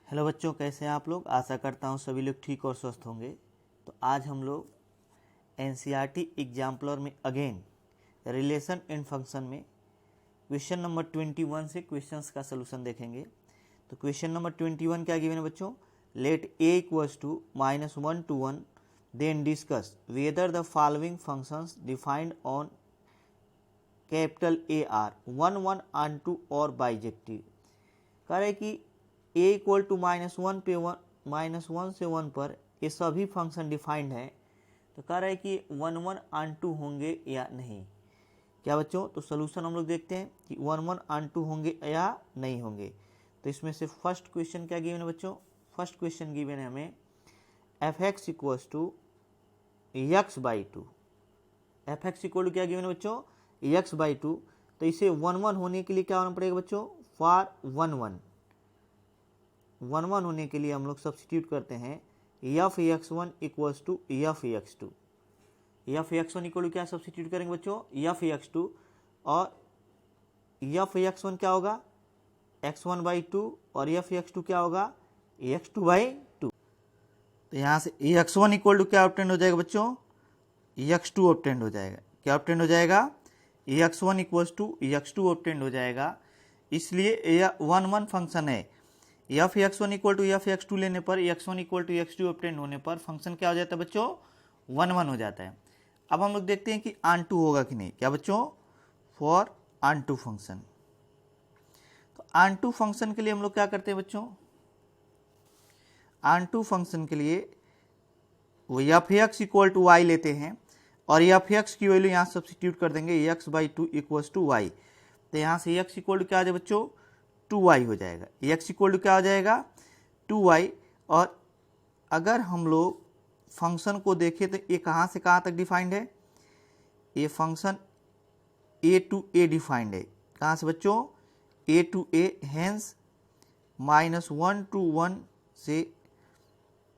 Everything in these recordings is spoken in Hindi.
हेलो बच्चों, कैसे हैं आप लोग। आशा करता हूँ सभी लोग ठीक और स्वस्थ होंगे। तो आज हम लोग एनसीईआरटी एग्जाम्पलर में अगेन रिलेशन इन फंक्शन में क्वेश्चन नंबर 21 से क्वेश्चंस का सलूशन देखेंगे। तो क्वेश्चन नंबर 21 क्या गिवन है बच्चों, let A equals to -1 to 1 then discuss whether the following functions defined on capital A are 1 1 and 2 और बाइजेक्टिव। कह रहे कि a इक्वल टू -1 पे -1 से 1 पर ये सभी फंक्शन डिफाइंड है। तो कह रहे हैं कि 1 1 and 2 होंगे या नहीं। क्या बच्चों, तो सोल्यूशन हम लोग देखते हैं कि 1 1 and 2 होंगे या नहीं होंगे। तो इसमें से फर्स्ट क्वेश्चन क्या गिवन है बच्चों, फर्स्ट क्वेश्चन गिवन है हमें f x equals to x by two. F x equal to क्या गिवन है बच्चों, एक्स बाई टू। तो इसे 1 1 होने के लिए क्या होना पड़ेगा बच्चों, फॉर 1 1 होने के लिए हम लोग सब्सटीट्यूट करते हैं F x one equals to F x two. F x one equal to क्या सब्सटीट्यूट करेंगे बच्चों, एफ एक्स टू, और एफ एक्स वन क्या होगा एक्स वन बाई टू, और एफ एक्स टू क्या होगा एक्स टू बाई टू। तो यहाँ से एक्स वन इक्वल टू क्या ऑब्टेंड हो जाएगा बच्चों, एक्स टू ऑब्टेंड हो जाएगा। क्या ऑब्टेंड हो जाएगा, x one equals to x two obtained हो जाएगा। इसलिए 1 1 फंक्शन है। F x one equal to F x two लेने पर x one equal to x two obtain होने पर फंक्शन क्या हो जाता है बच्चों, 1 1 हो जाता है। अब हम लोग देखते हैं कि आन टू होगा कि नहीं। क्या बच्चों, फॉर आन टू फंक्शन। तो आन टू फंक्शन के लिए हम लोग क्या करते हैं बच्चों, आन टू फंक्शन के लिए वो f x equal to Y लेते हैं और एफ एक्स की वैल्यू यहाँ सब्सटीट्यूट कर देंगे x by two equals to y. तो यहाँ से एक्स इक्वल टू क्या आ जाए बच्चों, 2y हो जाएगा। x इक्वल टू क्या हो जाएगा 2y। और अगर हम लोग फंक्शन को देखें तो ये कहाँ से कहाँ तक डिफाइंड है, ये function a to a defined है। कहाँ से बच्चों, a to a, hence -1 to 1 से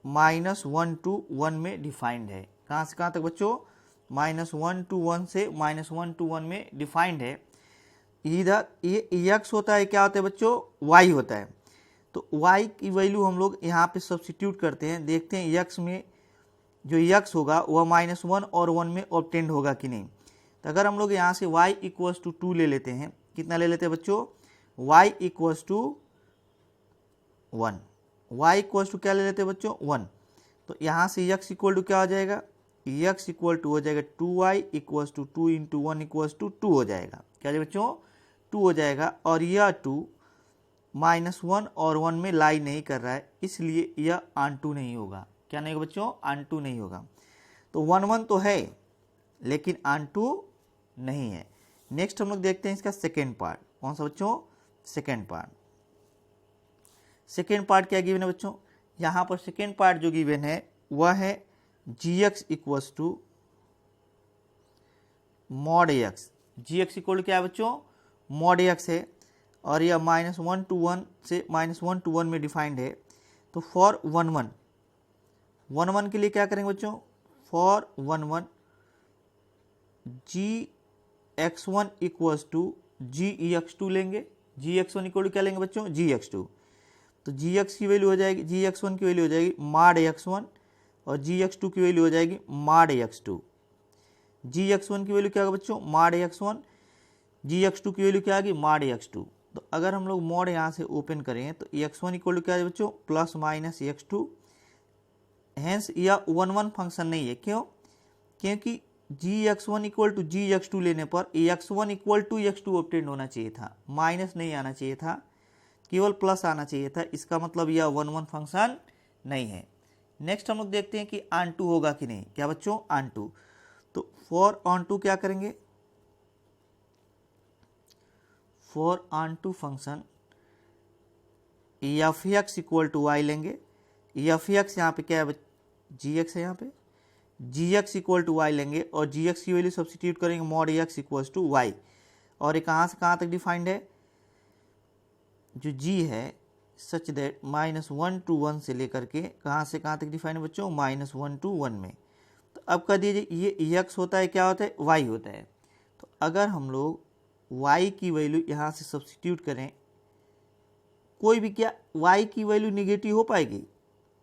-1 to 1 में डिफाइंड है। कहाँ से कहाँ तक बच्चों, -1 to 1 से -1 to 1 में डिफाइंड है। इधर ये x होता है, क्या होता है बच्चों, y होता है। तो y की वैल्यू हम लोग यहाँ पे सब्सटीट्यूट करते हैं, देखते हैं x में जो x होगा वह -1 और 1 में ऑब्टेंड होगा कि नहीं। तो अगर हम लोग यहाँ से y इक्वल्स टू 2 ले लेते हैं, कितना ले लेते हैं बच्चों, y equals to 1, y equals to क्या ले लेते हैं बच्चों 1। तो यहाँ से x इक्वल टू क्या हो जाएगा, x इक्वल टू हो जाएगा 2y equals to 2 into 1 equals to 2 हो जाएगा। क्या बच्चों, 2 हो जाएगा। और यह 2 -1 और 1 में लाई नहीं कर रहा है, इसलिए यह आन टू नहीं होगा। क्या नहीं होगा बच्चों, आन टू नहीं होगा। तो 1 1 तो है लेकिन आन टू नहीं है। नेक्स्ट हम लोग देखते हैं इसका सेकेंड पार्ट। कौन सा बच्चों, सेकेंड पार्ट। सेकेंड पार्ट क्या गिवन है बच्चों, यहाँ पर सेकेंड पार्ट जो गिवन है वह है जी X equals to mod X. G x equal क्या है बच्चों, मॉड एक्स है, और यह -1 to 1 से -1 to 1 में डिफाइंड है। तो फॉर 1 1 के लिए क्या करेंगे बच्चों, for 1 1 g x one equals to g ई एक्स टू लेंगे। G x one equal to क्या लेंगे बच्चों, जी एक्स टू। तो जी एक्स की वैल्यू हो जाएगी, जी एक्स वन की वैल्यू हो जाएगी माड एक्स वन, और जी एक्स टू की वैल्यू हो जाएगी माड एक्स टू। जी एक्स वन की वैल्यू क्या होगा बच्चों, mod x one, g x two की वैल्यू क्या आएगी, माड एक्स टू। तो अगर हम लोग मॉड यहाँ से ओपन करें तो एक्स वन इक्वल टू क्या है बच्चों, plus minus X two. Hence यह 1 1 फंक्शन नहीं है। क्यों, क्योंकि G x one equal to ji x two लेने पर x one equal to x two obtained होना चाहिए था, माइनस नहीं आना चाहिए था, केवल प्लस आना चाहिए था। इसका मतलब यह 1 1 फंक्शन नहीं है। नेक्स्ट हम लोग देखते हैं कि आन टू होगा कि नहीं। क्या बच्चों, आन टू। तो फॉर ऑन टू क्या करेंगे, for onto function f x equal to y लेंगे। एफ एक्स यहाँ पे क्या है, जी एक्स है, यहाँ पे g x equal to y लेंगे और जी एक्स की वैल्यू सब्सटीट्यूट करेंगे mod x equals to Y. और ये कहाँ से कहाँ तक डिफाइंड है, जो जी है सच दैट -1 to 1 से लेकर के कहाँ से कहाँ तक डिफाइंड है बच्चों, -1 to 1 में। तो अब कह दीजिए ये एक्स होता है, क्या होता है, वाई होता है। तो अगर हम लोग y की वैल्यू यहाँ से सब्सटीट्यूट करें कोई भी क्या y की वैल्यू निगेटिव हो पाएगी?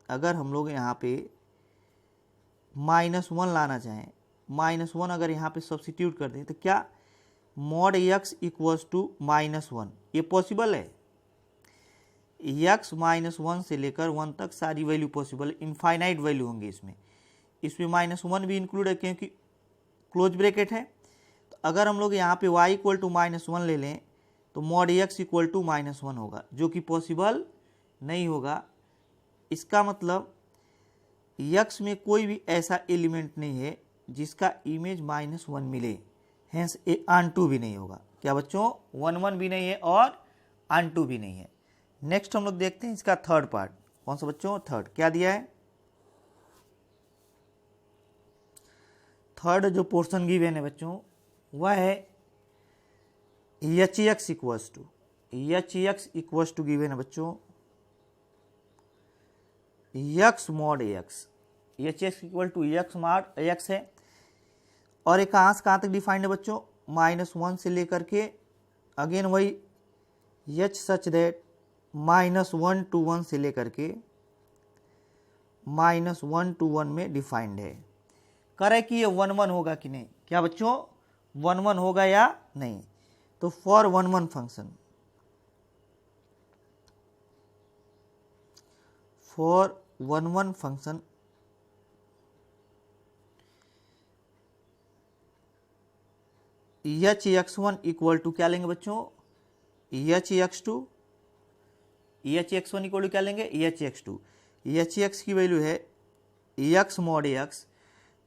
अगर हम लोग यहाँ पे -1 लाना चाहें, -1 अगर यहाँ पे सब्सिट्यूट कर दें तो क्या मॉड x इक्वल्स टू -1, ये पॉसिबल है? x -1 से लेकर 1 तक सारी वैल्यू पॉसिबल है, इनफाइनाइट वैल्यू होंगी इसमें -1 भी इंक्लूड है क्योंकि क्लोज ब्रैकेट है। तो अगर हम लोग यहाँ पे y इक्वल टू -1 ले लें तो मॉड x इक्वल टू -1 होगा, जो कि पॉसिबल नहीं होगा। इसका मतलब x में कोई भी ऐसा एलिमेंट नहीं है जिसका इमेज -1 मिले, हेंस ए ऑनटू भी नहीं होगा। क्या बच्चों? 1 भी नहीं है और ऑनटू भी नहीं है। नेक्स्ट हम लोग देखते हैं इसका थर्ड पार्ट। कौन सा बच्चों? थर्ड। क्या दिया है? थर्ड जो पोर्शन गिवन है बच्चों वह है h x equals to given है बच्चों x mod x. H x equal to x mod x है और एक कहाँ से कहाँ तक डिफाइंड है बच्चों? -1 से लेकर के अगेन वही एच सच दैट -1 to 1 से लेकर के -1 to 1 में डिफाइंड है। करे कि ये 1 होगा कि नहीं? क्या बच्चों? 1 होगा या नहीं? तो for 1 function, for 1 function h x1 equal to क्या लेंगे बच्चों? H x2। H x1 equal to क्या लेंगे? H x2। एच x की वैल्यू है एक्स मॉड एक्स,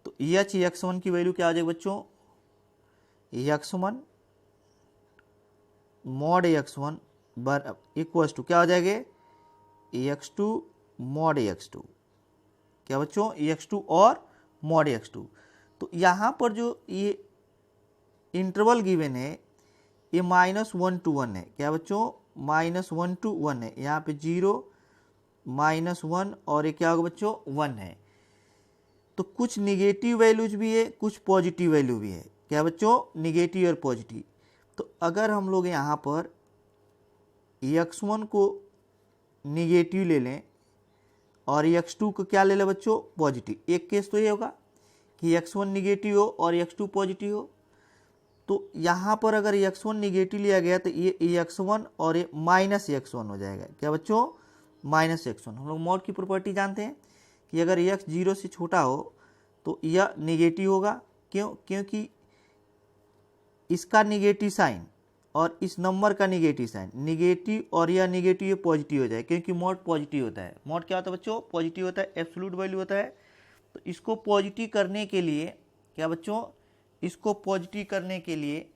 तो एच x1 की वैल्यू क्या आ जाएगी बच्चों? x1 मॉड x1 बर इक्वल्स टू क्या हो जाएंगे? x2 mod x2। क्या बच्चों? x2 और मॉड x2। तो यहाँ पर जो ये इंटरवल गिवन है ये -1 to 1 है। क्या बच्चों? -1 to 1 है। यहाँ पे 0 -1 और ये क्या होगा बच्चों? 1 है। तो कुछ निगेटिव वैल्यूज भी है, कुछ पॉजिटिव वैल्यू भी है। क्या बच्चों? निगेटिव और पॉजिटिव। तो अगर हम लोग यहाँ पर x1 को निगेटिव ले लें और x2 को क्या ले लें बच्चों? पॉजिटिव। एक केस तो ये होगा कि x1 निगेटिव हो और x2 पॉजिटिव हो। तो यहाँ पर अगर x1 निगेटिव लिया गया तो ये x1 और ये -x1 हो जाएगा। क्या बच्चों? -x1। हम लोग मॉड की प्रॉपर्टी जानते हैं कि अगर x 0 से छोटा हो तो यह निगेटिव होगा। क्यों? क्योंकि इसका निगेटिव साइन और इस नंबर का निगेटिव साइन, निगेटिव और यह निगेटिव ये पॉजिटिव हो जाए, क्योंकि मॉड पॉजिटिव होता है। मॉड क्या होता है बच्चों? पॉजिटिव होता है, एब्सोल्यूट वैल्यू होता है। तो इसको पॉजिटिव करने के लिए क्या बच्चों? इसको पॉजिटिव करने के लिए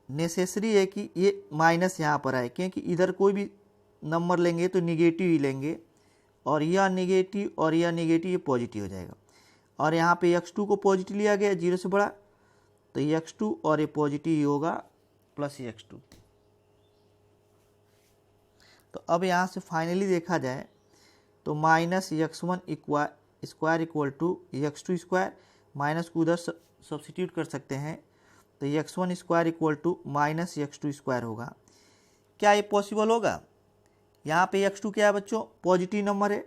नेसेसरी है कि ये माइनस यहाँ पर आए, क्योंकि इधर कोई भी नंबर लेंगे तो निगेटिव ही लेंगे और यह निगेटिव और यह निगेटिव ये पॉजिटिव हो जाएगा। और यहाँ पे x2 को पॉजिटिव लिया गया 0 से बड़ा, तो x2 और ये पॉजिटिव ही होगा प्लस x2। तो अब यहाँ से फाइनली देखा जाए तो -x1 square equal to x2 square, minus को उधर सब्सिट्यूट कर सकते हैं तो x1 square equal to -x2 square होगा। क्या ये पॉसिबल होगा? यहाँ पे x2 क्या है बच्चों? पॉजिटिव नंबर है।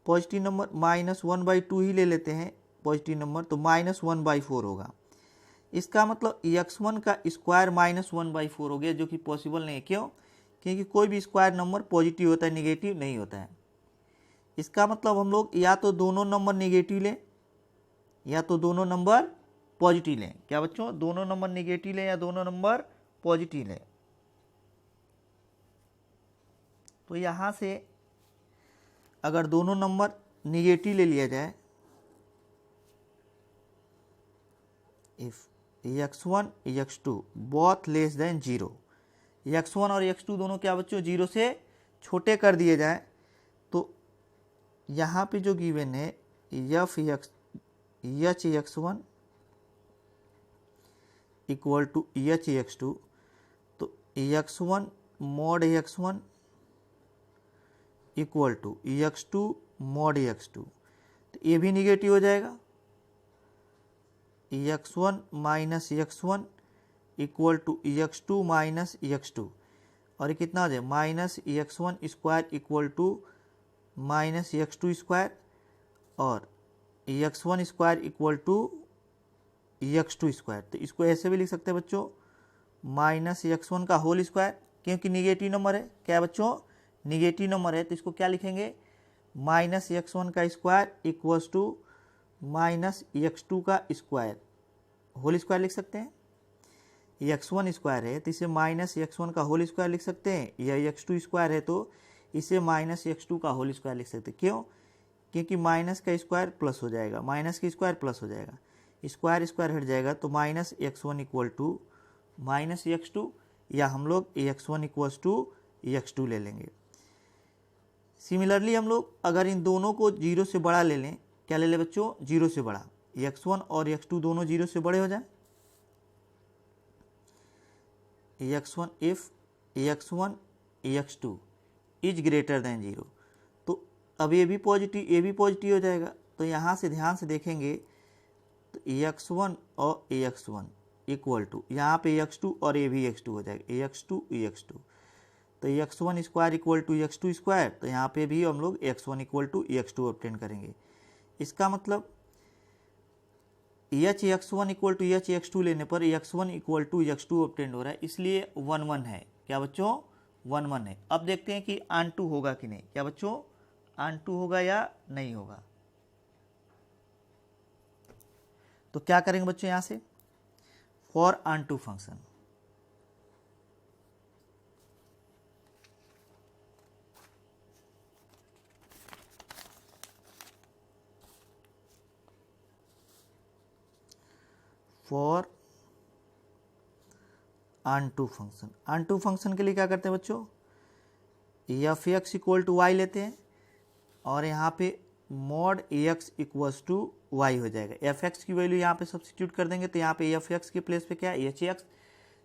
पॉजिटिव नंबर -1/2 ही ले लेते हैं पॉजिटिव नंबर, तो -1/4 होगा। इसका मतलब x1 का स्क्वायर -1/4 हो गया, जो कि पॉसिबल नहीं है। क्यों? क्योंकि कोई भी स्क्वायर नंबर पॉजिटिव होता है, निगेटिव नहीं होता है। इसका मतलब हम लोग या तो दोनों नंबर निगेटिव लें या तो दोनों नंबर पॉजिटिव लें। क्या बच्चों? दोनों नंबर निगेटिव लें या दोनों नंबर पॉजिटिव लें। तो यहाँ से अगर दोनों नंबर निगेटिव ले लिया जाए, if x1 x2 both less than 0, x1 और x2 दोनों क्या बच्चों? 0 से छोटे कर दिए जाए, तो यहाँ पे जो गिवन है H x1 equal to H x2, तो x1 mod x1 equal to x2 mod x2, तो ये भी निगेटिव हो जाएगा। x1 minus x1 equal to x2 minus x2, और ये कितना हो जाए minus x1 square equal to minus x2 square और x1 square equal to x2 square. तो इसको ऐसे भी लिख सकते हैं बच्चों माइनस x1 का होल स्क्वायर, क्योंकि निगेटिव नंबर है। क्या बच्चों निगेटिव नंबर है तो इसको क्या लिखेंगे माइनस x1 का square equals to minus x2 का स्क्वायर, होल स्क्वायर लिख सकते हैं। x1 स्क्वायर है तो इसे माइनस x1 का होल स्क्वायर लिख सकते हैं, या x2 स्क्वायर है तो इसे माइनस x2 का होल स्क्वायर लिख सकते हैं। क्यों? क्योंकि माइनस का स्क्वायर प्लस हो जाएगा, माइनस का स्क्वायर प्लस हो जाएगा, स्क्वायर स्क्वायर हट जाएगा तो minus x1 equal to minus x2, या हम लोग x1 इक्वल्स टू x2 ले लेंगे। सिमिलरली हम लोग अगर इन दोनों को जीरो से बड़ा ले लें, क्या ले लें बच्चों जीरो से बड़ा, x1 और x2 दोनों जीरो से बड़े हो जाए, x1 if x1 x2 is greater than zero, तो अब ये भी पॉजिटिव हो जाएगा। तो यहाँ से ध्यान से देखेंगे तो x1 और x1 इक्वल टू, यहाँ पे x2 और ये भी x2 हो जाएगा, x2 तो x1 square equal to x2 square, तो यहाँ पे भी हम लोग x1 equal to x2 obtain करेंगे। इसका मतलब x1 इक्वल टू x2 लेने पर x1 equal to x2 obtain हो रहा है, इसलिए 1 है। क्या बच्चों 1 है। अब देखते हैं कि ऑन2 होगा कि नहीं। क्या बच्चों ऑन2 होगा या नहीं होगा। तो क्या करेंगे बच्चों यहाँ से for onto function, for onto function. Onto function के लिए क्या करते हैं बच्चों F x equal to Y लेते हैं और यहाँ पे mod x equals to Y हो जाएगा। एफ एक्स की वैल्यू यहाँ पे सब्स्टिट्यूट कर देंगे तो यहाँ पे एफ एक्स के प्लेस पे क्या है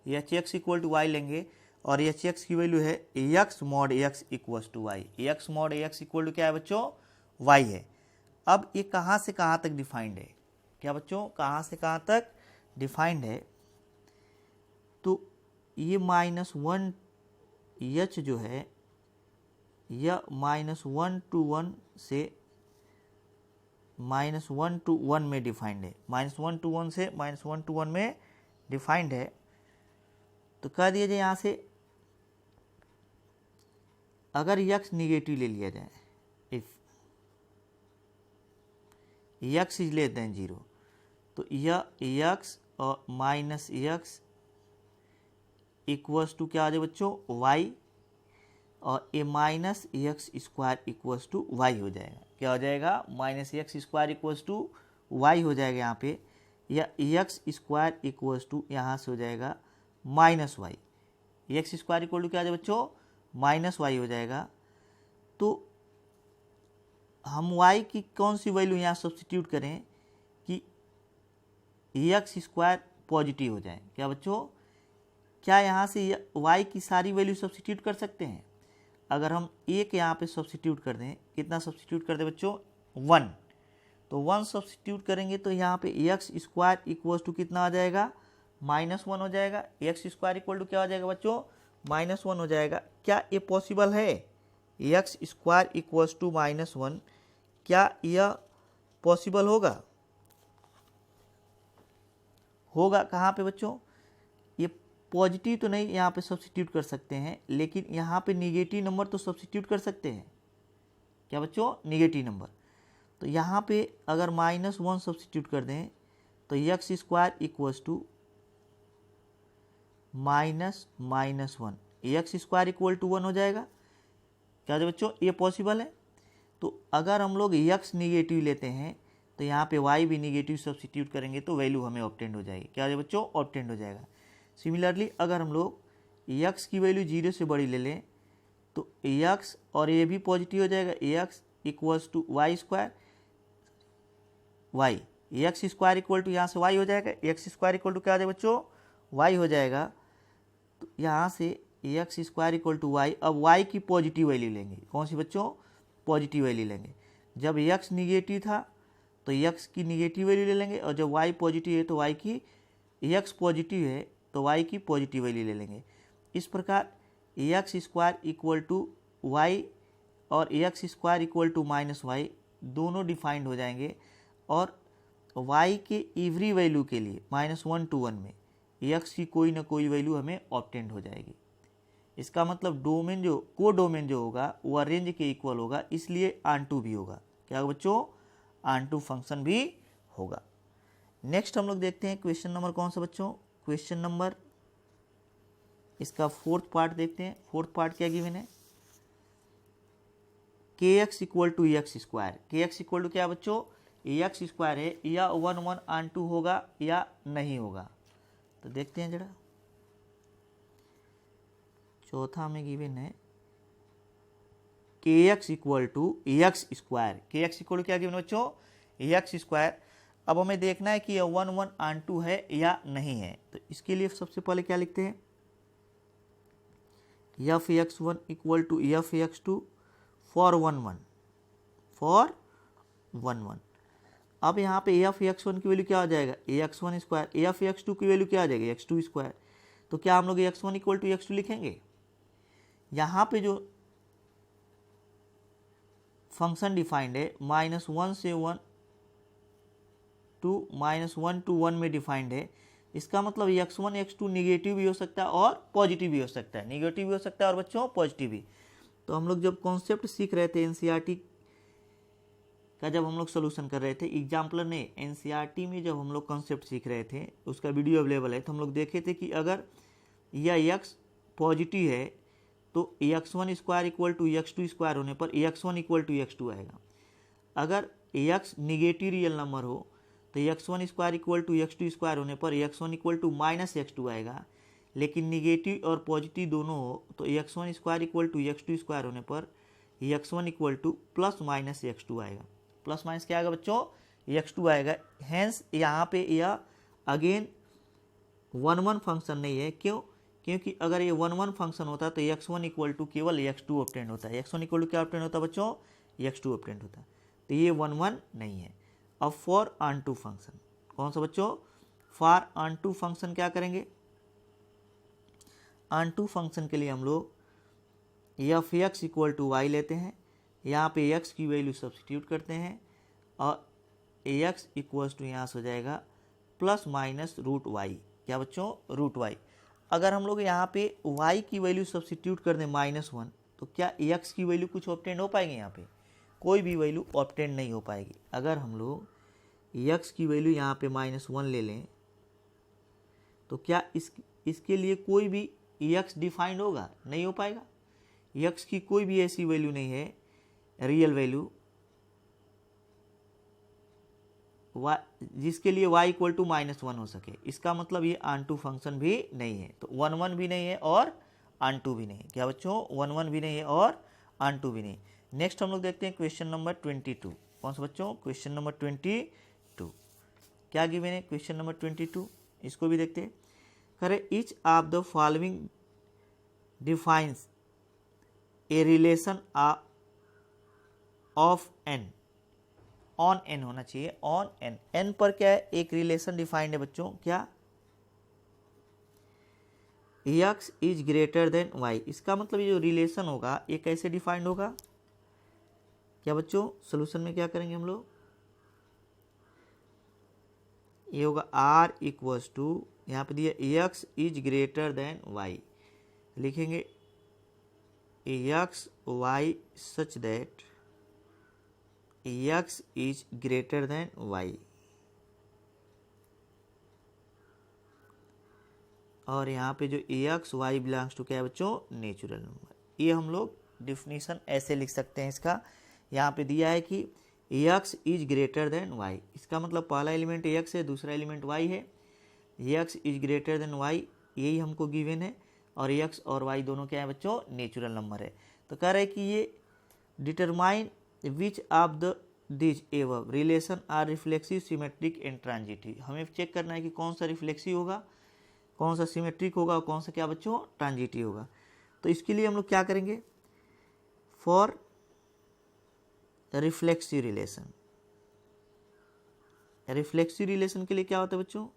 h x equal to y लेंगे और एच एक्स की वैल्यू है x mod x equals to y. X mod x equal to क्या है बच्चों वाई है। अब ये कहाँ से कहाँ तक डिफाइंड है। क्या बच्चों कहाँ से कहाँ तक डिफाइंड है। तो ये -1 एच जो है यह -1 to 1 से -1 to 1 में डिफाइंड है, -1 to 1 से -1 to 1 में डिफाइंड है। तो कह दिया जाए यहाँ से अगर x निगेटिव ले लिया जाए, if x is less than 0, तो यह x और -x इक्वल्स टू क्या आ जाए बच्चों y, और a minus X square equals to Y हो जाएगा। क्या हो जाएगा minus X square equals to Y हो जाएगा यहाँ पे, या एक्स स्क्वायर इक्वल्स टू यहाँ से हो जाएगा minus y. X square equal to क्या आ जाए बच्चों माइनस वाई हो जाएगा। तो हम वाई की कौन सी वैल्यू यहाँ सब्स्टिट्यूट करें कि एक्स स्क्वायर पॉजिटिव हो जाए। क्या बच्चों क्या यहाँ से वाई की सारी वैल्यू सब्स्टिट्यूट कर सकते हैं। अगर हम एक यहाँ पे सब्स्टिट्यूट कर दें, कितना सब्स्टिट्यूट कर दें बच्चों 1, तो 1 सब्स्टिट्यूट करेंगे तो यहाँ पे एक्स स्क्वायर इक्वल्स टू कितना आ जाएगा -1 हो जाएगा। एक्स स्क्वायर इक्वल टू क्या हो जाएगा बच्चों -1 हो जाएगा। क्या ये पॉसिबल है एक्स स्क्वायर इक्वल्स टू -1, क्या यह पॉसिबल होगा। होगा कहाँ पे बच्चों ये पॉजिटिव तो नहीं यहाँ पे सब्स्टिट्यूट कर सकते हैं, लेकिन यहाँ पे निगेटिव नंबर तो सब्स्टिट्यूट कर सकते हैं। क्या बच्चों निगेटिव नंबर। तो यहाँ पे अगर -1 सब्स्टिट्यूट कर दें तो x square equals to -1 x square equal to 1 हो जाएगा। क्या है बच्चों ये पॉसिबल है। तो अगर हम लोग एक्स निगेटिव लेते हैं तो यहाँ पे वाई भी निगेटिव सब्स्टिट्यूट करेंगे तो वैल्यू हमें ऑब्टेंड हो जाएगी। क्या है बच्चों ऑब्टेंड हो जाएगा। सिमिलरली अगर हम लोग x की वैल्यू 0 से बड़ी ले लें तो x और ये भी पॉजिटिव हो जाएगा। x equals to y square, y x square equal to यहाँ से y हो जाएगा। एक्स स्क्वायर इक्वल टू क्या आ जाएगा बच्चों y हो जाएगा। तो यहाँ से x square equal to y, अब y की पॉजिटिव वैल्यू लेंगे। कौन सी बच्चों पॉजिटिव वैल्यू लेंगे। जब x निगेटिव था तो x की निगेटिव वैल्यू ले लेंगे, और जब y पॉजिटिव है तो y की x पॉजिटिव है तो y की पॉजिटिव वैल्यू ले लेंगे। इस प्रकार a X square equal to Y और a X square equal to minus Y दोनों डिफाइंड हो जाएंगे, और y के एवरी वैल्यू के लिए -1 to 1 में x की कोई ना कोई वैल्यू हमें ऑब्टेंड हो जाएगी। इसका मतलब डोमेन जो कोडोमेन जो होगा वह रेंज के इक्वल होगा, इसलिए आन टू भी होगा। क्या होगा बच्चों? आन टू फंक्शन भी होगा। नेक्स्ट हम लोग देखते हैं क्वेश्चन नंबर कौन सा बच्चों? क्वेश्चन नंबर इसका फोर्थ पार्ट देखते हैं। फोर्थ पार्ट क्या गिवन है? K x equal to x square. K x equal to क्या बच्चों? एक्स स्क्वायर है, या 1 1 आन टू होगा या नहीं होगा। तो देखते हैं जरा। चौथा में गिवन है k x equal to x square. K x equal to क्या गिवन बच्चों? X square. अब हमें देखना है कि यह 1 1 आन टू है या नहीं है। तो इसके लिए सबसे पहले क्या लिखते हैं? F x one equal to F x two for 1 1 for 1 1। अब यहाँ पे एफ एक्स वन की वैल्यू क्या हो जाएगा? A X one square. F x two की वैल्यू क्या आ जाएगी? X two square. तो क्या हम लोग X one equal to x two लिखेंगे? यहाँ पे जो फंक्शन डिफाइंड है -1 से 1 टू -1 to 1 में डिफाइंड है। इसका मतलब x1 x2 निगेटिव भी हो सकता है और पॉजिटिव भी हो सकता है। निगेटिव भी हो सकता है और बच्चों पॉजिटिव भी। तो हम लोग जब कॉन्सेप्ट सीख रहे थे एनसीईआरटी का, जब हम लोग सोल्यूशन कर रहे थे, एग्जाम्पलर ने एनसीईआरटी में जब हम लोग कॉन्सेप्ट सीख रहे थे, उसका वीडियो अवेलेबल है, तो हम लोग देखे थे कि अगर यह x पॉजिटिव है तो x1 square equal to x2 square होने पर x1 इक्वल टू x2 आएगा। अगर x निगेटिव रियल नंबर हो तो x1 square equal to x2 square होने पर x1 equal to minus x2 आएगा। लेकिन निगेटिव और पॉजिटिव दोनों हो तो x1 square equal to x2 square होने पर x1 equal two plus minus x2 आएगा। प्लस माइनस क्या आएगा बच्चों? x2 आएगा। हैंस यहाँ पे यह अगेन 1 1 फंक्शन नहीं है। क्यों? क्योंकि अगर ये 1 1 फंक्शन होता तो x1 इक्वल टू केवल x2 ऑब्टेंड होता है। x1 इक्वल टू क्या ऑब्टेंड होता है बच्चों? x2 ऑब्टेंड होता है। तो ये 1 1 नहीं है। अब फॉर ऑन टू फंक्शन कौन सा बच्चों? फॉर ऑन टू फंक्शन क्या करेंगे? ऑन टू फंक्शन के लिए हम लोग f x equal to Y लेते हैं। यहाँ पे एक्स की वैल्यू सब्सटीट्यूट करते हैं और ए एक्स इक्वल्स टू यहाँ से हो जाएगा प्लस माइनस रूट वाई। क्या बच्चों? Root y. अगर हम लोग यहाँ पे y की वैल्यू सब्सटीट्यूट कर दें -1, तो क्या x की वैल्यू कुछ ऑब्टेंड हो पाएंगे? यहाँ पे कोई भी वैल्यू ऑब्टेंड नहीं हो पाएगी। अगर हम लोग x की वैल्यू यहाँ पे -1 ले लें तो क्या इसके लिए कोई भी x डिफाइंड होगा? नहीं हो पाएगा। x की कोई भी ऐसी वैल्यू नहीं है रियल वैल्यू जिसके लिए y इक्वल टू -1 हो सके। इसका मतलब ये ऑन टू फंक्शन भी नहीं है। तो 1 1 भी नहीं है और ऑन टू भी नहीं है। क्या बच्चों? 1 1 भी नहीं है और ऑन टू भी नहीं। नेक्स्ट हम लोग देखते हैं क्वेश्चन नंबर 22। कौन सा बच्चों? Question number 22। क्या गिवन है क्वेश्चन नंबर 22? इसको भी देखते हैं। करें each of the following defines a relation of N on N होना चाहिए। ऑन एन, एन पर क्या है? एक रिलेशन डिफाइंड है बच्चों। क्या? X is greater than y. इसका मतलब ये जो रिलेशन होगा ये कैसे डिफाइंड होगा? क्या बच्चों? सोल्यूशन में क्या करेंगे हम लोग? ये होगा आर इक्वल्स टू, यहाँ पे दिया X is greater than Y. लिखेंगे x Y such that x is greater than y। और यहाँ पे जो एक्स वाई बिलोंग्स टू क्या है बच्चों? Natural number. ये हम लोग डिफिनीशन ऐसे लिख सकते हैं इसका। यहाँ पे दिया है कि x is greater than y। इसका मतलब पहला एलिमेंट x है, दूसरा एलिमेंट y है। x is greater than y यही हमको गिवन है, और x और y दोनों क्या है बच्चों? नेचुरल नंबर है। तो कह रहे हैं कि ये determine which of the this above relation are reflexive, symmetric and transitive. हमें चेक करना है कि कौन सा रिफ्लेक्सिव होगा, कौन सा सिमेट्रिक होगा और कौन सा क्या बच्चों? ट्रांजिटिव होगा। तो इसके लिए हम लोग क्या करेंगे? For reflexive relation, reflexive relation के लिए क्या होता है बच्चों?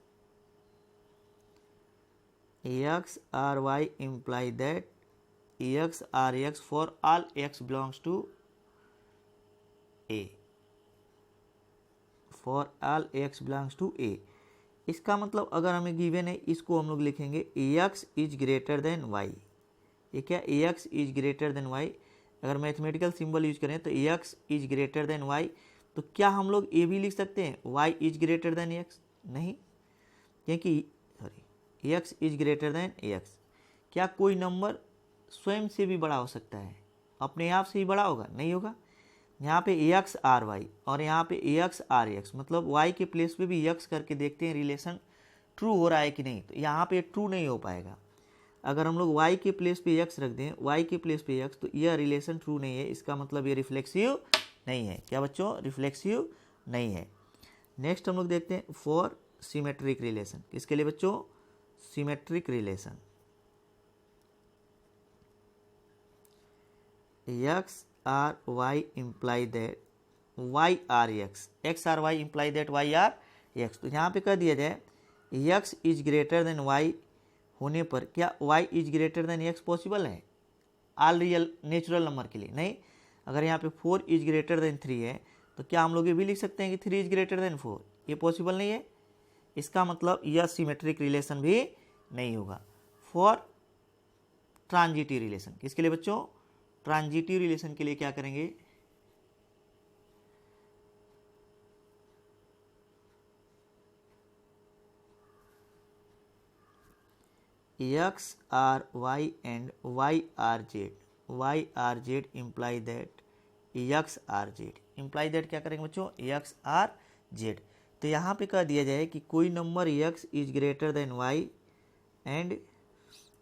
X R Y imply that x R X for all X belongs to A, for all X belongs to A. इसका मतलब अगर हमें गिवन है, इसको हम लोग लिखेंगे x is greater than y. ये क्या, x is greater than y. अगर मैथमेटिकल सिंबल यूज करें तो x is greater than y, तो क्या हम लोग ये भी लिख सकते हैं y is greater than x? नहीं, क्योंकि sorry x is greater than x. क्या कोई नंबर स्वयं से भी बड़ा हो सकता है? अपने आप से ही बड़ा होगा? नहीं होगा। यहाँ पे एक्स आर वाई और यहाँ पे एक्स आर एक्स, मतलब वाई के प्लेस पे भी एक्स करके देखते हैं रिलेशन ट्रू हो रहा है कि नहीं। तो यहाँ पे ट्रू नहीं हो पाएगा। अगर हम लोग y के प्लेस पे x रख दें, y के प्लेस पे x, तो यह रिलेशन ट्रू नहीं है। इसका मतलब ये रिफ्लेक्सिव नहीं है। क्या बच्चों, रिफ्लेक्सिव नहीं है। नेक्स्ट हम लोग देखते हैं फॉर सिमेट्रिक रिलेशन। किसके लिए बच्चों? Symmetric relation. x R y imply that y R x R y imply that y R x। तो यहाँ पे कह दिया जाए x is greater than y होने पर क्या y is greater than x possible है ऑल रियल नेचुरल नंबर के लिए? नहीं। अगर यहाँ पे 4 इज ग्रेटर देन 3 है, तो क्या हम लोग ये भी लिख सकते हैं कि 3 इज ग्रेटर देन 4? ये पॉसिबल नहीं है। इसका मतलब यह सिमेट्रिक रिलेशन भी नहीं होगा। फॉर ट्रांजिटिव रिलेशन, किसके लिए बच्चों? ट्रांजिटिव रिलेशन के लिए क्या करेंगे? X R y and y R z imply that x R z. Imply that क्या करेंगे बच्चों? X R z. तो यहाँ पे कह दिया जाए कि कोई नंबर x is greater than y and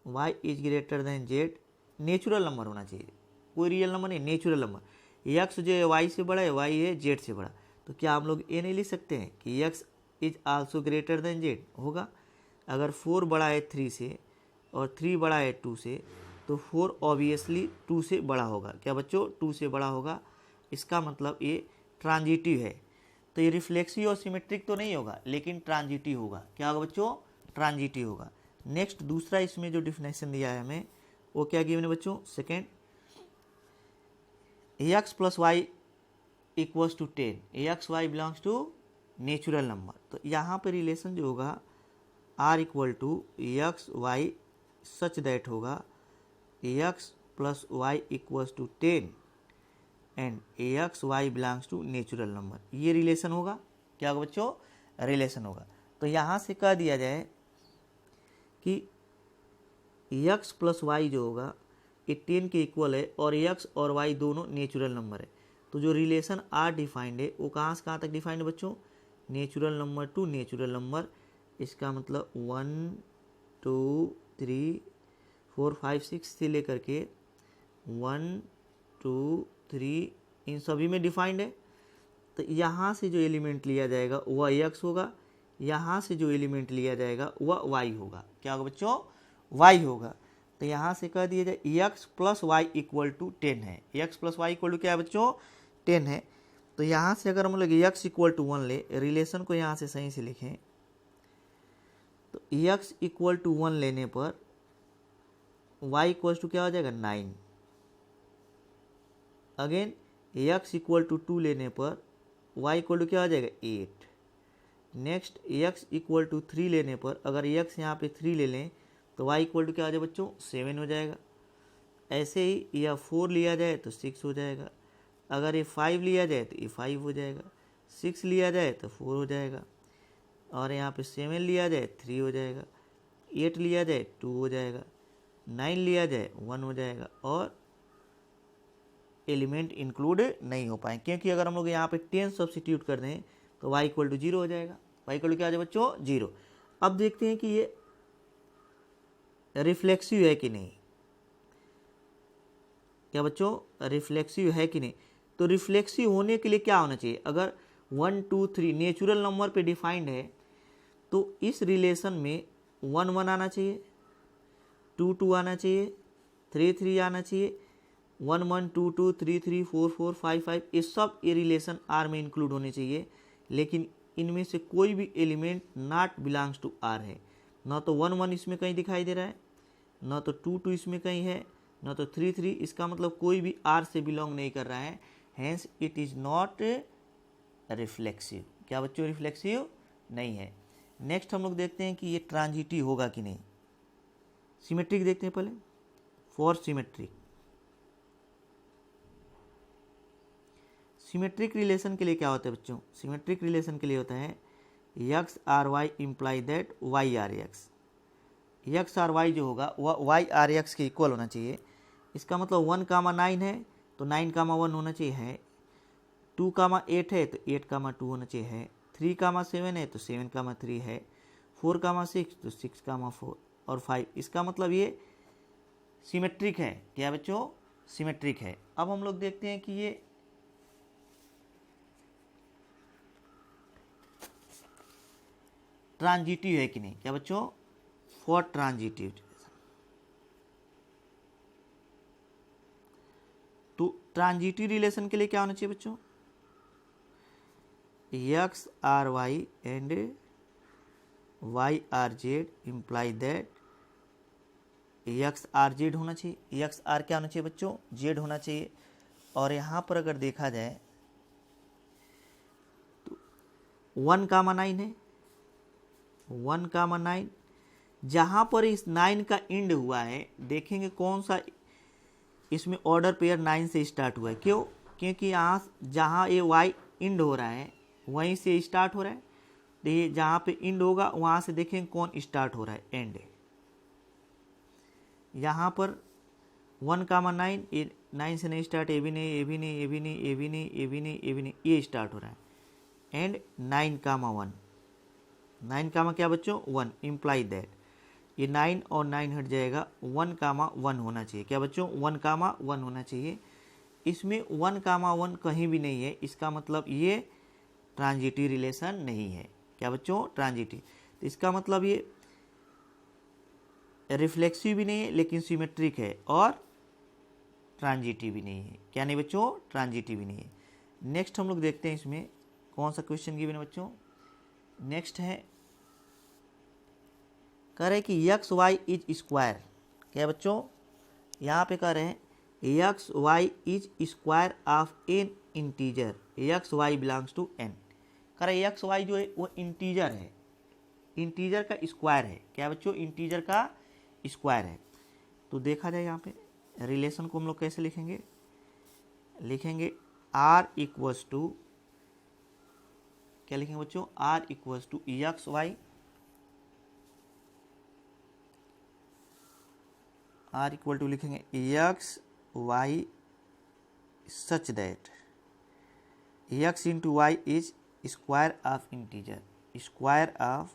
y is greater than z, natural number होना चाहिए, कोई रियल नंबर नहीं, नेचुरल नंबर। एक्स जो है वाई से बड़ा है, वाई है जेड से बड़ा। तो क्या हम लोग ये नहीं लिख सकते हैं कि x is also greater than Z? होगा। अगर 4 बड़ा है 3 से और 3 बड़ा है 2 से, तो 4 ऑब्वियसली 2 से बड़ा होगा। क्या बच्चों? 2 से बड़ा होगा। इसका मतलब ये ट्रांजिटिव है। तो ये रिफ्लेक्सिव और सिमेट्रिक तो नहीं होगा, लेकिन ट्रांजिटिव होगा। क्या होगा बच्चों? ट्रांजिटिव होगा। नेक्स्ट दूसरा इसमें जो डिफिनेशन दिया है हमें, वो क्या गिवन है बच्चों? Second, x plus y equals to 10, x y belongs to natural number. तो यहाँ पे रिलेशन जो होगा R equal to x Y such that होगा x plus y equals to 10 and x y belongs to natural number. ये रिलेशन होगा। क्या होगा बच्चों? रिलेशन होगा। तो यहाँ से कह दिया जाए कि एक्स प्लस वाई जो होगा ये 10 के इक्वल है और एक्स और वाई दोनों नेचुरल नंबर है। तो जो रिलेशन आर डिफाइंड है वो कहाँ से कहाँ तक डिफाइंड है बच्चों? Natural number two natural number. इसका मतलब 1 2 3 4 5 6 से लेकर के 1 2 3 इन सभी में डिफाइंड है। तो यहाँ से जो एलिमेंट लिया जाएगा वह एक्स होगा, यहाँ से जो एलिमेंट लिया जाएगा वह वाई होगा। क्या होगा बच्चों? वाई होगा। तो यहाँ से कह दिया जाए x plus y equal to 10 है। X plus y equal to क्या है बच्चों? 10 है। तो यहाँ से अगर हम लोग एक्स इक्वल टू 1 ले, रिलेशन को यहाँ से सही से लिखें, तो एक्स इक्वल टू 1 लेने पर y इक्वल टू क्या हो जाएगा? 9। अगेन x इक्वल टू 2 लेने पर y इक्वल टू क्या हो जाएगा? 8। नेक्स्ट x इक्वल टू 3 लेने पर अगर x यहाँ पे 3 ले लें तो y इक्वल टू क्या हो जाएगा बच्चों? 7 हो जाएगा। ऐसे ही यह 4 लिया जाए तो 6 हो जाएगा। अगर ये 5 लिया जाए तो ये 5 हो जाएगा। 6 लिया जाए तो 4 हो जाएगा। और यहाँ पे 7 लिया जाए 3 हो जाएगा। 8 लिया जाए 2 हो जाएगा। 9 लिया जाए 1 हो जाएगा। और एलिमेंट इंक्लूड नहीं हो पाए, क्योंकि अगर हम लोग यहाँ पे 10 सब्सिट्यूट कर दें तो y इक्वल टू 0 हो जाएगा। y इक्वल टू क्या आ जाएगा बच्चों? 0। अब देखते हैं कि ये रिफ्लेक्सिव है कि नहीं। क्या बच्चों? रिफ्लेक्सिव है कि नहीं? तो रिफ्लेक्सिव होने के लिए क्या होना चाहिए? अगर 1 2 3 नेचुरल नंबर पे डिफाइंड है तो इस रिलेशन में 1 1 आना चाहिए, 2 2 आना चाहिए, 3 3 आना चाहिए, 1 1 2 2 3 3 4 4 5 5, ये सब ये रिलेशन आर में इंक्लूड होने चाहिए। लेकिन इनमें से कोई भी element not belongs to R है। ना तो 1 1 इसमें कहीं दिखाई दे रहा है, ना तो 2 2 इसमें कहीं है, न तो 3 3, इसका मतलब कोई भी R से बिलोंग नहीं कर रहा है, hence it is not reflexive. क्या बच्चों, रिफ्लेक्सिव नहीं है। नेक्स्ट हम लोग देखते हैं कि ये ट्रांजिटिव होगा कि नहीं। सिमेट्रिक देखते हैं पहले। फॉर सिमेट्रिक रिलेशन के लिए क्या होता है बच्चों, सिमेट्रिक रिलेशन के लिए होता है x R Y imply that y R x. X R y जो होगा वह वाई आर एक्स के इक्वल होना चाहिए। इसका मतलब 1,9 है तो 9,1 होना चाहिए है, 2,8 है तो 8,2 होना चाहिए है, 3,7 है तो 7,3 है, 4,6 तो 6,4 और 5। इसका मतलब ये सिमेट्रिक है। क्या बच्चों, सिमेट्रिक है। अब हम लोग देखते हैं कि ये ट्रांजिटिव है कि नहीं। क्या बच्चों, फॉर ट्रांजिटिव। तो ट्रांजिटिव रिलेशन के लिए क्या होना चाहिए बच्चों, x R y and y R z imply that x R z होना चाहिए। एक्स आर क्या होना चाहिए बच्चों, जेड होना चाहिए। और यहाँ पर अगर देखा जाए तो 1,9 है, 1,9 जहाँ पर इस 9 का एंड हुआ है, देखेंगे कौन सा इसमें ऑर्डर पेयर 9 से स्टार्ट हुआ है। क्यों, क्योंकि यहाँ जहाँ ये वाई एंड हो रहा है वहीं से स्टार्ट हो रहा है। तो ये जहाँ पे एंड होगा वहाँ से देखेंगे कौन स्टार्ट हो रहा है, एंड। यहाँ पर 1,9, ये 9 से नहीं स्टार्ट, ये भी नहीं, ये भी नहीं, ये भी नहीं, ये भी नहीं, ये भी नहीं, ये भी नहीं, ये स्टार्ट हो रहा है। एंड 9,1, 9, क्या बच्चों, 1 इम्प्लाई दैट ये 9 और 9 हट जाएगा, 1,1 होना चाहिए। क्या बच्चों, 1,1 होना चाहिए। इसमें 1,1 कहीं भी नहीं है, इसका मतलब ये ट्रांजिटिव रिलेशन नहीं है। क्या बच्चों, ट्रांजिटिव। तो इसका मतलब ये रिफ्लेक्सिव भी नहीं है लेकिन सिमेट्रिक है, और ट्रांजिटिव भी नहीं है। क्या नहीं बच्चों, ट्रांजिटिव भी नहीं है। नेक्स्ट हम लोग देखते हैं इसमें कौन सा क्वेश्चन गिवन है बच्चों। नेक्स्ट है, कह रहे हैं कि एक्स वाई इज स्क्वायर। क्या बच्चों, यहाँ पे कह रहे हैं x y is square of an integer, x y belongs to N. कह रहे एक्स वाई जो है वो इंटीजर है, इंटीजर का स्क्वायर है। क्या बच्चों, इंटीजर का स्क्वायर है। तो देखा जाए यहाँ पे रिलेशन को हम लोग कैसे लिखेंगे, लिखेंगे आर इक्वल्स टू, क्या लिखेंगे बच्चों, R equals to x y, R equal to लिखेंगे x Y such that x into y is square of integer, square of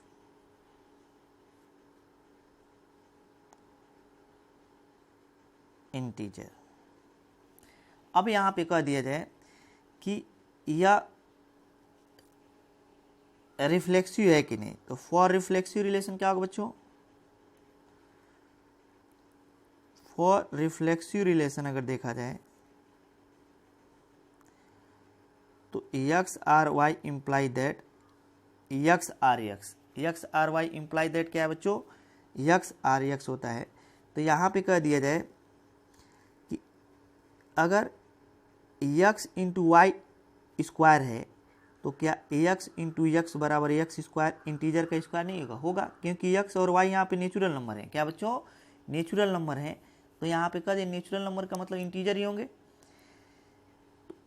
integer. अब यहाँ पे कह दिया जाए कि यह रिफ्लेक्सिव है कि नहीं। तो फॉर रिफ्लेक्सिव रिलेशन क्या होगा बच्चों, फॉर रिफ्लेक्सिव रिलेशन अगर देखा जाए तो x R Y imply that x R x, x R Y imply that क्या है बच्चों, एक्स आर एक्स होता है। तो यहाँ पे कह दिया जाए कि अगर एक्स इंटू वाई स्क्वायर है तो क्या एक्स इंटू एक्स बराबर एक्स स्क्वायर, इंटीजर का स्क्वायर नहीं होगा, होगा, क्योंकि एक्स और वाई यहाँ पे नेचुरल नंबर है। क्या बच्चों, नेचुरल नंबर है। तो यहाँ पे कह दे नेचुरल नंबर का मतलब इंटीजर ही होंगे।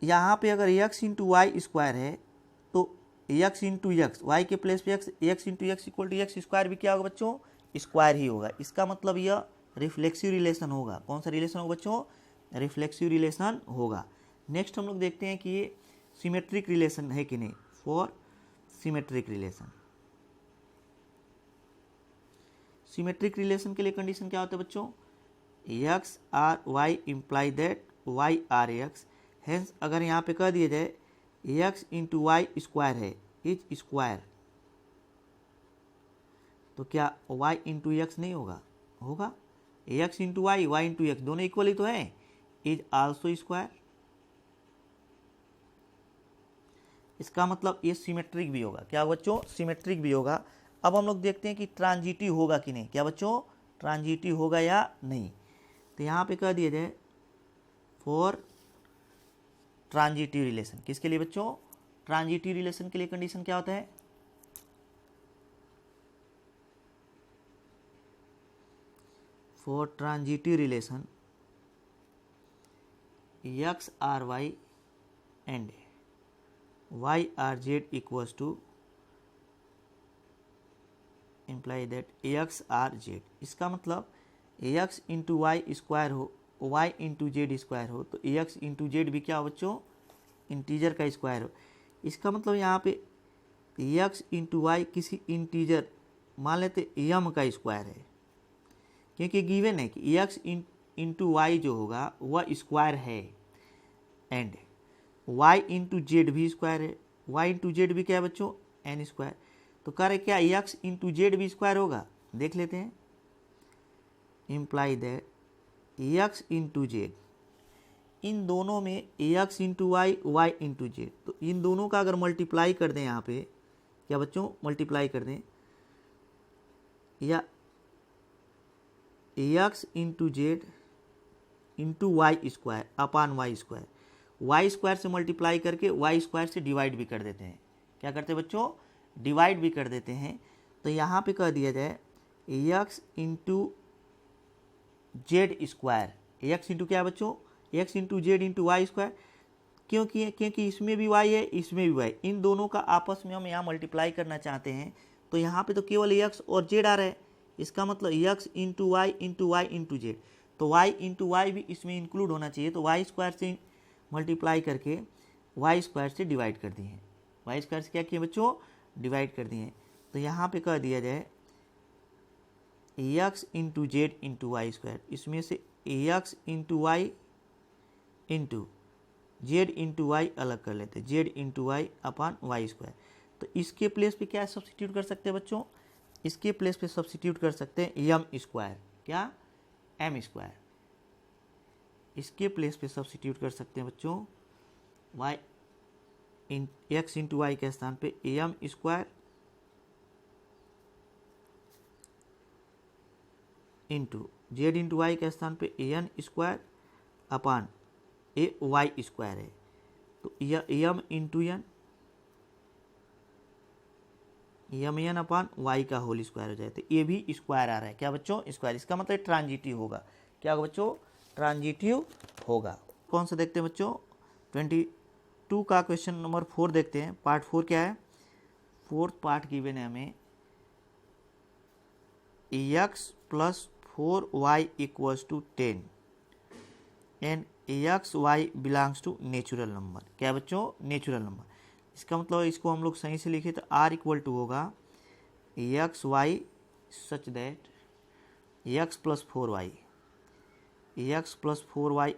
यहाँ पे अगर एक्स इंटू वाई स्क्वायर है तो एक्स इंटू एक्स, वाई के प्लेस पे x, x into x equal to x square भी क्या होगा बच्चों, स्क्वायर ही होगा। इसका मतलब यह रिफ्लेक्सिव रिलेशन होगा। कौन सा रिलेशन होगा बच्चों, रिफ्लेक्सिव रिलेशन होगा। नेक्स्ट हम लोग देखते हैं कि ये सिमेट्रिक रिलेशन है कि नहीं। For symmetric relation, symmetric relation के लिए कंडीशन क्या होता है बच्चों, x R Y imply that y R x. Hence अगर यहाँ पे कह दिया जाए एक्स इंटू वाई स्क्वायर है, इज स्क्वायर, तो क्या वाई इंटू एक्स नहीं होगा, होगा। X into y, y into x दोनों इक्वल ही तो है, इज आल्सो स्क्वायर। इसका मतलब ये सिमेट्रिक भी होगा। क्या बच्चों, सिमेट्रिक भी होगा। अब हम लोग देखते हैं कि ट्रांजिटिव होगा कि नहीं। क्या बच्चों, ट्रांजिटिव होगा या नहीं। तो तो यहाँ पे कह दिया जाए फॉर ट्रांजिटिव रिलेशन, किसके लिए बच्चों, ट्रांजिटिव रिलेशन के लिए कंडीशन क्या होता है, for transitive relation x R y and y R z equals to imply that x R z. इसका मतलब एक्स इंटू वाई स्क्वायर हो, वाई इंटू जेड स्क्वायर हो, तो एक्स इंटू जेड भी क्या हो बच्चों, इंटीजर का स्क्वायर हो। इसका मतलब यहाँ पे एक्स इंटू वाई किसी इंटीजर मान लेते यम का स्क्वायर है, क्योंकि गिवन है कि एक्स इंटू वाई जो होगा वह स्क्वायर है, एंड वाई इंटू जेड भी स्क्वायर है, वाई इंटू जेड भी क्या है बच्चों, एन स्क्वायर। तो कह रहे क्या एक्स इंटू जेड भी स्क्वायर होगा, देख लेते हैं। Imply that x into z, इन दोनों में x into y, y into z, तो इन दोनों का अगर मल्टीप्लाई कर दें यहाँ पे, क्या बच्चों मल्टीप्लाई कर दें, या x into z into y square upon y square, y square से मल्टीप्लाई करके वाई स्क्वायर से डिवाइड भी कर देते हैं। क्या करते हैं बच्चों, डिवाइड भी कर देते हैं। तो यहाँ पे कह दिया जाए x into z square, x into क्या बच्चों, x into z into y square, क्योंकि इसमें भी वाई है इसमें भी वाई, इन दोनों का आपस में हम यहाँ मल्टीप्लाई करना चाहते हैं। तो यहाँ पे तो केवल एक्स और जेड आ रहा है, इसका मतलब x into y into z, तो वाई इंटू वाई भी इसमें इंक्लूड होना चाहिए। तो वाई स्क्वायर से मल्टीप्लाई करके वाई स्क्वायर से डिवाइड कर दिए, वाई स्क्वायर से क्या किए बच्चों, डिवाइड कर दिए। तो यहाँ पे कह दिया जाए x into z into y square, इसमें से x into y into z into y अलग कर लेते हैं, z into y upon y square. तो इसके प्लेस पे क्या सब्सटीट्यूट कर सकते हैं बच्चों, इसके प्लेस पे सब्सटीट्यूट कर सकते हैं एम स्क्वायर, क्या एम स्क्वायर, इसके प्लेस पे सब्सटीट्यूट कर सकते हैं बच्चों वाई एक्स इंटू वाई के स्थान पे m square into z into y के स्थान पे n square upon a y square है, तो m into n upon y का होल स्क्वायर हो जाए, तो ये भी स्क्वायर आ रहा है, क्या बच्चों स्क्वायर। इसका मतलब ट्रांजिटिव होगा, क्या होगा बच्चों, ट्रांजिटिव होगा। कौन सा देखते हैं बच्चों, 22 का क्वेश्चन नंबर 4 देखते हैं। पार्ट 4 क्या है, फोर्थ पार्ट गिवन है हमें x plus 4y equals to 10 and x y belongs to natural number, क्या बच्चों नेचुरल नंबर। इसका मतलब इसको हम लोग सही से लिखे तो r इक्वल टू होगा x Y such that x plus 4y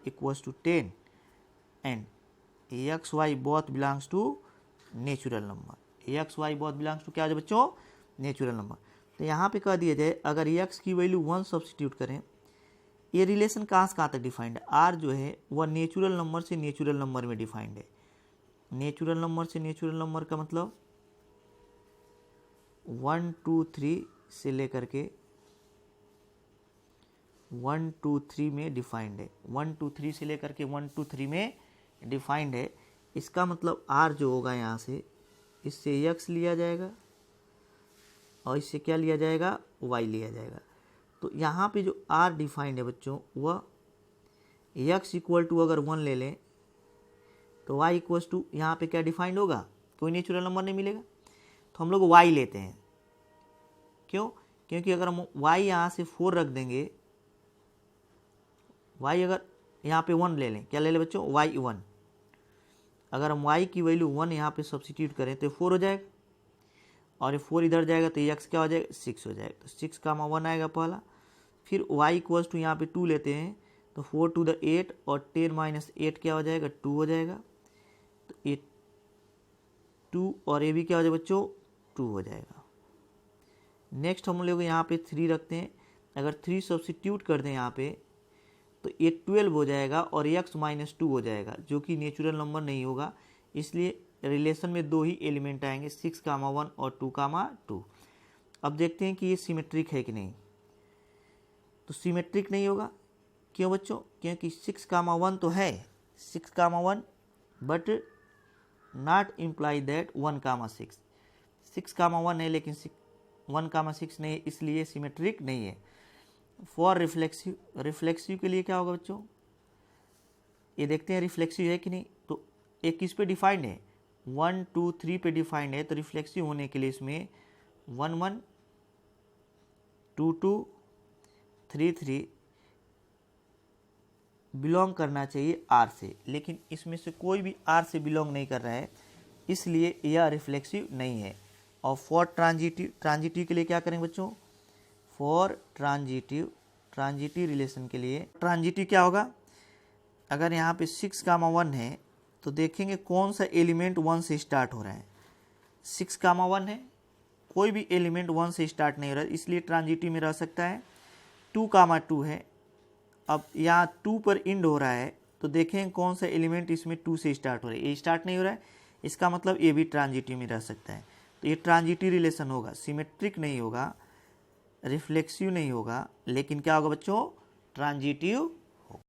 equals to 10 and x y both belongs to natural number, x y both belongs to क्या है बच्चों, नेचुरल नंबर। तो यहाँ पे कह दिया जाए अगर एक्स की वैल्यू 1 सब्सटीट्यूट करें, ये रिलेशन कहाँ से कहाँ तक डिफाइंड है, आर जो है वह नेचुरल नंबर से नेचुरल नंबर में डिफाइंड है। नेचुरल नंबर से नेचुरल नंबर का मतलब 1 2 3 से लेकर के 1 2 3 में डिफाइंड है, 1 2 3 से लेकर के 1 2 3 में डिफाइंड है। इसका मतलब आर जो होगा यहाँ से इससे एक्स लिया जाएगा और इससे क्या लिया जाएगा, वाई लिया जाएगा। तो यहाँ पे जो आर डिफाइंड है बच्चों वह एक्स इक्वल टू अगर 1 ले लें तो वाई इक्वल टू यहाँ पे क्या डिफाइंड होगा, कोई नेचुरल नंबर नहीं मिलेगा, तो हम लोग वाई लेते हैं। क्यों, क्योंकि अगर हम वाई यहाँ से 4 रख देंगे, वाई अगर यहाँ पे 1 ले लें, क्या ले लें बच्चों, वाई 1, अगर हम वाई की वैल्यू 1 यहाँ पे सब्सटीट्यूट करें तो 4 हो जाएगा, और ये 4 इधर जाएगा तो एक्स क्या हो जाएगा, 6 हो जाएगा। तो 6 का 1 आएगा पहला, फिर वाई इक्वल्स टू यहाँ पे 2 लेते हैं तो 4 टू द 8 और 10 माइनस 8 क्या हो जाएगा, 2 हो जाएगा। तो ये 2 और ये भी क्या हो जाएगा बच्चों, 2 हो जाएगा। नेक्स्ट हम लोग यहाँ पे 3 रखते हैं, अगर 3 सब्सटीट्यूट कर दें यहाँ पे तो ये 12 हो जाएगा और x माइनस 2 हो जाएगा, जो कि नेचुरल नंबर नहीं होगा। इसलिए रिलेशन में 2 ही एलिमेंट आएंगे, 6 कामा 1 और 2 कामा 2। अब देखते हैं कि ये सिमेट्रिक है कि नहीं, तो सिमेट्रिक नहीं होगा क्यों बच्चों? क्योंकि 6,1 तो है, 6,1 बट नॉट इम्प्लाई दैट 1,6, 6,1 है लेकिन 1,6 नहीं, इसलिए सिमेट्रिक नहीं है। फॉर रिफ्लेक्सिव, रिफ्लेक्सिव के लिए क्या होगा बच्चों? ये देखते हैं रिफ्लेक्सिव है कि नहीं। तो एक किस पे डिफाइंड है? 1 2 3 पे डिफाइंड है, तो रिफ्लेक्सिव होने के लिए इसमें 1 1 2 2 3 3 बिलोंग करना चाहिए आर से, लेकिन इसमें से कोई भी आर से बिलोंग नहीं कर रहा है, इसलिए यह रिफ्लेक्सिव नहीं है। और फॉर ट्रांजिटिव, ट्रांजिटिव के लिए क्या करेंगे बच्चों? फॉर ट्रांजिटिव, ट्रांजिटिव रिलेशन के लिए ट्रांजिटिव क्या होगा? अगर यहाँ पे 6,1 है तो देखेंगे कौन सा एलिमेंट 1 से स्टार्ट हो रहा है। 6,1 है, कोई भी एलिमेंट 1 से स्टार्ट नहीं हो रहा है, इसलिए ट्रांजिटिव में रह सकता है। 2,2 है, अब यहाँ 2 पर इंड हो रहा है, तो देखें कौन सा एलिमेंट इसमें 2 से स्टार्ट हो रहा है। ये स्टार्ट नहीं हो रहा है, इसका मतलब ये भी ट्रांजिटिव में रह सकता है। तो ये ट्रांजिटिव रिलेशन होगा, सिमेट्रिक नहीं होगा, रिफ्लेक्सिव नहीं होगा, लेकिन क्या होगा बच्चों? ट्रांजिटिव